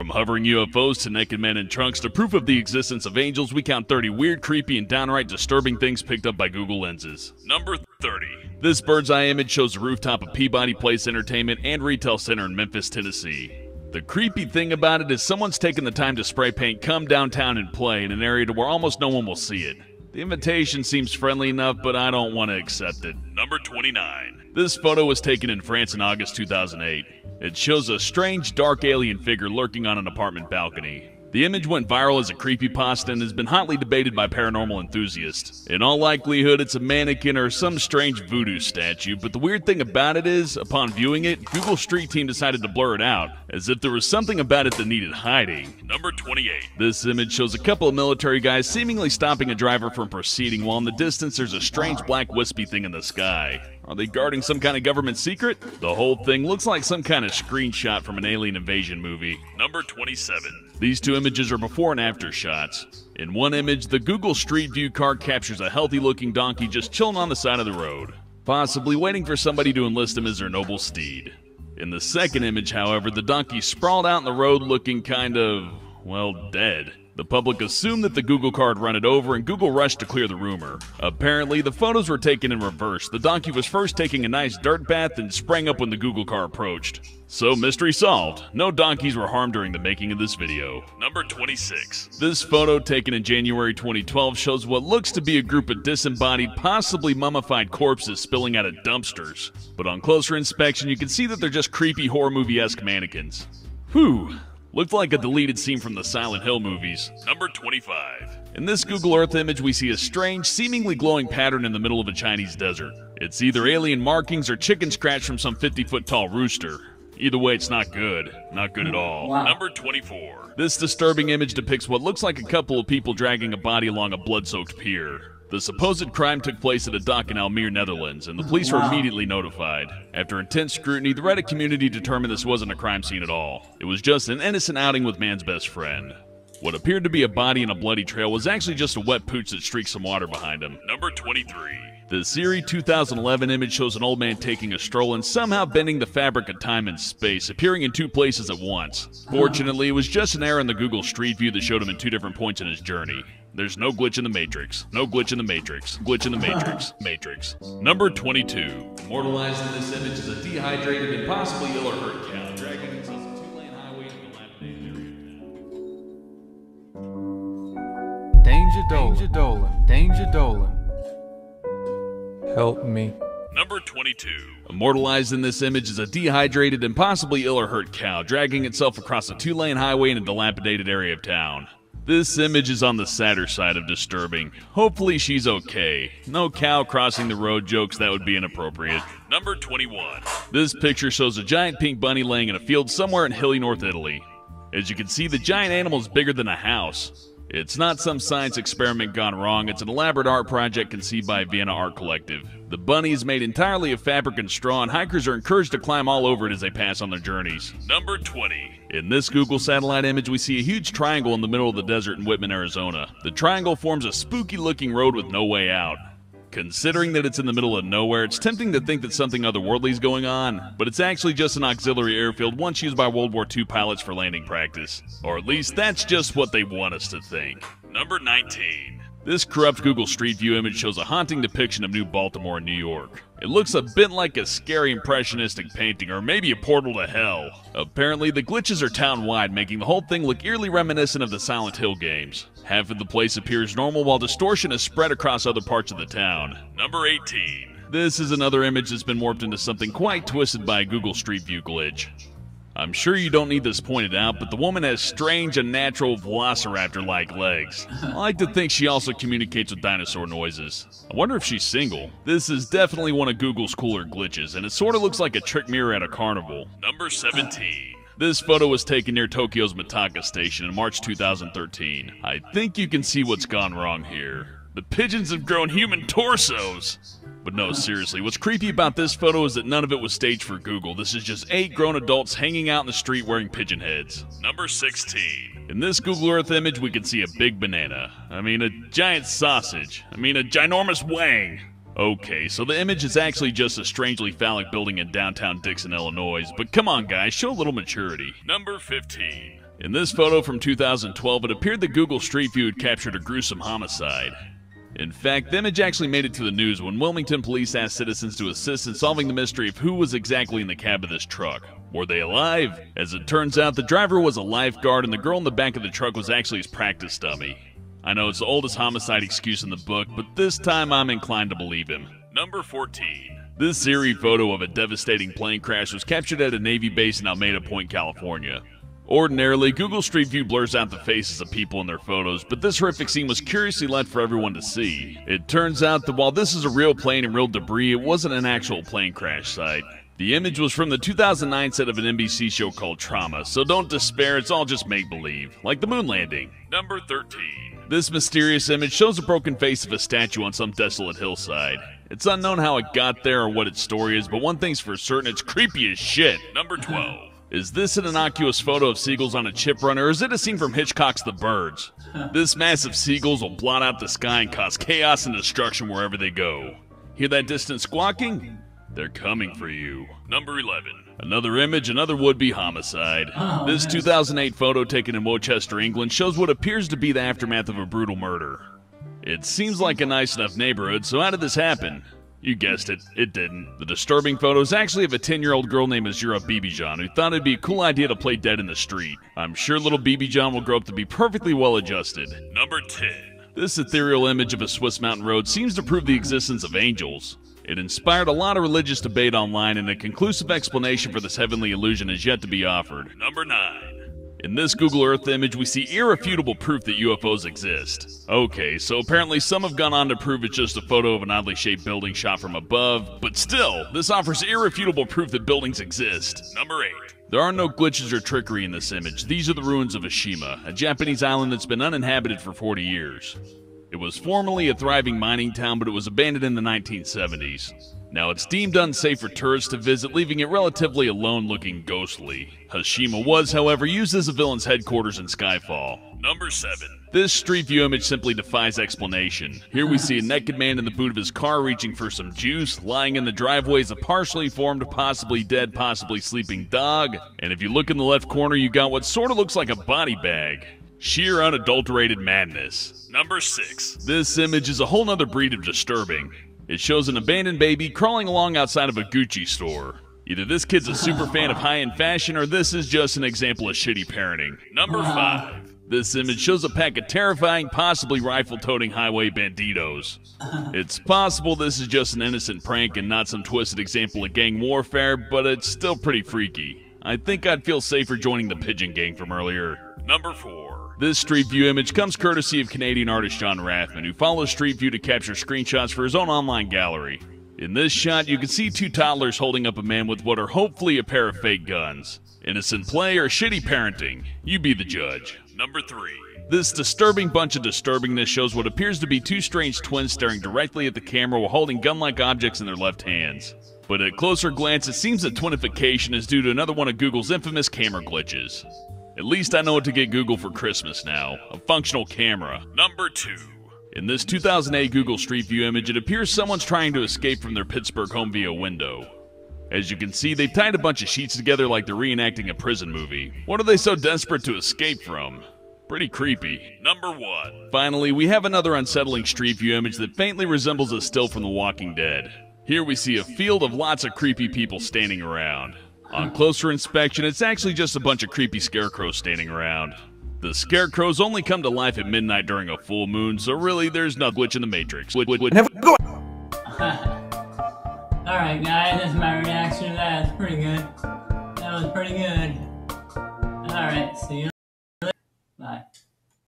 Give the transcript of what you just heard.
From hovering UFOs to naked men in trunks to proof of the existence of angels, we count 30 weird, creepy, and downright disturbing things picked up by Google lenses. Number 30. This bird's eye image shows the rooftop of Peabody Place Entertainment and Retail Center in Memphis, Tennessee. The creepy thing about it is someone's taken the time to spray paint "Come Downtown and Play" in an area to where almost no one will see it. The invitation seems friendly enough, but I don't want to accept it. Number 29. This photo was taken in France in August 2008. It shows a strange, dark alien figure lurking on an apartment balcony. The image went viral as a creepypasta and has been hotly debated by paranormal enthusiasts. In all likelihood, it's a mannequin or some strange voodoo statue, but the weird thing about it is, upon viewing it, Google Street Team decided to blur it out, as if there was something about it that needed hiding. Number 28. This image shows a couple of military guys seemingly stopping a driver from proceeding, while in the distance there's a strange black wispy thing in the sky. Are they guarding some kind of government secret? The whole thing looks like some kind of screenshot from an alien invasion movie. Number 27. These two images are before and after shots. In one image, the Google Street View car captures a healthy-looking donkey just chilling on the side of the road, possibly waiting for somebody to enlist him as their noble steed. In the second image, however, the donkey sprawled out in the road looking kind of, well, dead. The public assumed that the Google car had run it over, and Google rushed to clear the rumor. Apparently, the photos were taken in reverse. The donkey was first taking a nice dirt bath and sprang up when the Google car approached. So, mystery solved. No donkeys were harmed during the making of this video. Number 26. This photo, taken in January 2012, shows what looks to be a group of disembodied, possibly mummified corpses spilling out of dumpsters. But on closer inspection, you can see that they're just creepy horror movie-esque mannequins. Whew. Looked like a deleted scene from the Silent Hill movies. Number 25. In this Google Earth image, we see a strange, seemingly glowing pattern in the middle of a Chinese desert. It's either alien markings or chicken scratch from some 50-foot tall rooster. Either way, it's not good. Not good at all. Wow. Number 24. This disturbing image depicts what looks like a couple of people dragging a body along a blood-soaked pier. The supposed crime took place at a dock in Almere, Netherlands, and the police were immediately notified. After intense scrutiny, the Reddit community determined this wasn't a crime scene at all. It was just an innocent outing with man's best friend. What appeared to be a body in a bloody trail was actually just a wet pooch that streaked some water behind him. Number 23. The Siri 2011 image shows an old man taking a stroll and somehow bending the fabric of time and space, appearing in two places at once. Fortunately, it was just an error in the Google Street View that showed him in two different points in his journey. There's no glitch in the Matrix. No glitch in the Matrix. Glitch in the Matrix. Matrix. Number 22. Immortalized in this image is a dehydrated and possibly ill or hurt cow dragging itself a two-lane highway in a dilapidated area. Danger Dolan. Danger Dolan. Help me. Number 22. Immortalized in this image is a dehydrated and possibly ill or hurt cow dragging itself across a two-lane highway in a dilapidated area of town. This image is on the sadder side of disturbing. Hopefully she's okay. No cow crossing the road jokes, that would be inappropriate. Number 21. This picture shows a giant pink bunny laying in a field somewhere in hilly North Italy. As you can see, the giant animal is bigger than a house. It's not some science experiment gone wrong, it's an elaborate art project conceived by Vienna Art Collective. The bunny is made entirely of fabric and straw, and hikers are encouraged to climb all over it as they pass on their journeys. Number 20. In this Google satellite image, we see a huge triangle in the middle of the desert in Whitman, Arizona. The triangle forms a spooky-looking road with no way out. Considering that it's in the middle of nowhere, it's tempting to think that something otherworldly is going on, but it's actually just an auxiliary airfield once used by World War II pilots for landing practice. Or at least that's just what they want us to think. Number 19. This corrupt Google Street View image shows a haunting depiction of New Baltimore in New York. It looks a bit like a scary impressionistic painting, or maybe a portal to hell. Apparently, the glitches are town-wide, making the whole thing look eerily reminiscent of the Silent Hill games. Half of the place appears normal, while distortion is spread across other parts of the town. Number 18. This is another image that's been warped into something quite twisted by a Google Street View glitch. I'm sure you don't need this pointed out, but the woman has strange, unnatural velociraptor-like legs. I like to think she also communicates with dinosaur noises. I wonder if she's single. This is definitely one of Google's cooler glitches, and it sort of looks like a trick mirror at a carnival. Number 17. This photo was taken near Tokyo's Mitaka Station in March 2013. I think you can see what's gone wrong here. The pigeons have grown human torsos! But no, seriously, what's creepy about this photo is that none of it was staged for Google. This is just 8 grown adults hanging out in the street wearing pigeon heads. Number 16. In this Google Earth image, we can see a big banana. I mean, a giant sausage. I mean, a ginormous wang. Okay, so the image is actually just a strangely phallic building in downtown Dixon, Illinois, but come on guys, show a little maturity. Number 15. In this photo from 2012, it appeared that Google Street View had captured a gruesome homicide. In fact, the image actually made it to the news when Wilmington police asked citizens to assist in solving the mystery of who was exactly in the cab of this truck. Were they alive? As it turns out, the driver was a lifeguard and the girl in the back of the truck was actually his practice dummy. I know it's the oldest homicide excuse in the book, but this time I'm inclined to believe him. Number 14. This eerie photo of a devastating plane crash was captured at a Navy base in Alameda Point, California. Ordinarily, Google Street View blurs out the faces of people in their photos, but this horrific scene was curiously left for everyone to see. It turns out that while this is a real plane and real debris, it wasn't an actual plane crash site. The image was from the 2009 set of an NBC show called Trauma, so don't despair, it's all just make-believe, like the moon landing. Number 13. This mysterious image shows the broken face of a statue on some desolate hillside. It's unknown how it got there or what its story is, but one thing's for certain, it's creepy as shit. Number 12. Is this an innocuous photo of seagulls on a chip run, or is it a scene from Hitchcock's The Birds? This mass of seagulls will blot out the sky and cause chaos and destruction wherever they go. Hear that distant squawking? They're coming for you. Number 11. Another image, another would-be homicide. This 2008 photo taken in Wochester, England shows what appears to be the aftermath of a brutal murder. It seems like a nice enough neighborhood, so how did this happen? You guessed it, it didn't. The disturbing photo is actually of a 10-year-old girl named Azura Bibijan who thought it'd be a cool idea to play dead in the street. I'm sure little Bibijan will grow up to be perfectly well adjusted. Number 10. This ethereal image of a Swiss mountain road seems to prove the existence of angels. It inspired a lot of religious debate online, and a conclusive explanation for this heavenly illusion is yet to be offered. Number 9. In this Google Earth image, we see irrefutable proof that UFOs exist. Okay, so apparently some have gone on to prove it's just a photo of an oddly shaped building shot from above, but still, this offers irrefutable proof that buildings exist. Number 8. There are no glitches or trickery in this image. These are the ruins of Oshima, a Japanese island that's been uninhabited for 40 years. It was formerly a thriving mining town, but it was abandoned in the 1970s. Now it's deemed unsafe for tourists to visit, leaving it relatively alone, looking ghostly. Oshima was, however, used as a villain's headquarters in Skyfall. Number 7. This Street View image simply defies explanation. Here we see a naked man in the boot of his car reaching for some juice. Lying in the driveway is a partially formed, possibly dead, possibly sleeping dog. And if you look in the left corner, you got what sort of looks like a body bag. Sheer unadulterated madness. Number 6. This image is a whole nother breed of disturbing. It shows an abandoned baby crawling along outside of a Gucci store. Either this kid's a super fan of high-end fashion, or this is just an example of shitty parenting. Number 5. This image shows a pack of terrifying, possibly rifle-toting highway banditos. It's possible this is just an innocent prank and not some twisted example of gang warfare, but it's still pretty freaky. I think I'd feel safer joining the Pigeon Gang from earlier. Number 4. This Street View image comes courtesy of Canadian artist John Rathman, who follows Street View to capture screenshots for his own online gallery. In this shot, you can see 2 toddlers holding up a man with what are hopefully a pair of fake guns. Innocent play or shitty parenting? You be the judge. Number 3. This disturbing bunch of disturbingness shows what appears to be 2 strange twins staring directly at the camera while holding gun-like objects in their left hands. But at closer glance, it seems that twinification is due to another one of Google's infamous camera glitches. At least I know what to get Google for Christmas now, a functional camera. Number 2. In this 2008 Google Street View image, it appears someone's trying to escape from their Pittsburgh home via window. As you can see, they've tied a bunch of sheets together like they're reenacting a prison movie. What are they so desperate to escape from? Pretty creepy. Number 1. Finally, we have another unsettling Street View image that faintly resembles a still from The Walking Dead. Here we see a field of lots of creepy people standing around. On closer inspection, it's actually just a bunch of creepy scarecrows standing around. The scarecrows only come to life at midnight during a full moon, so really there's no glitch in the Matrix. Alright guys, that's my reaction to that. It's pretty good. That was pretty good. Alright, see you.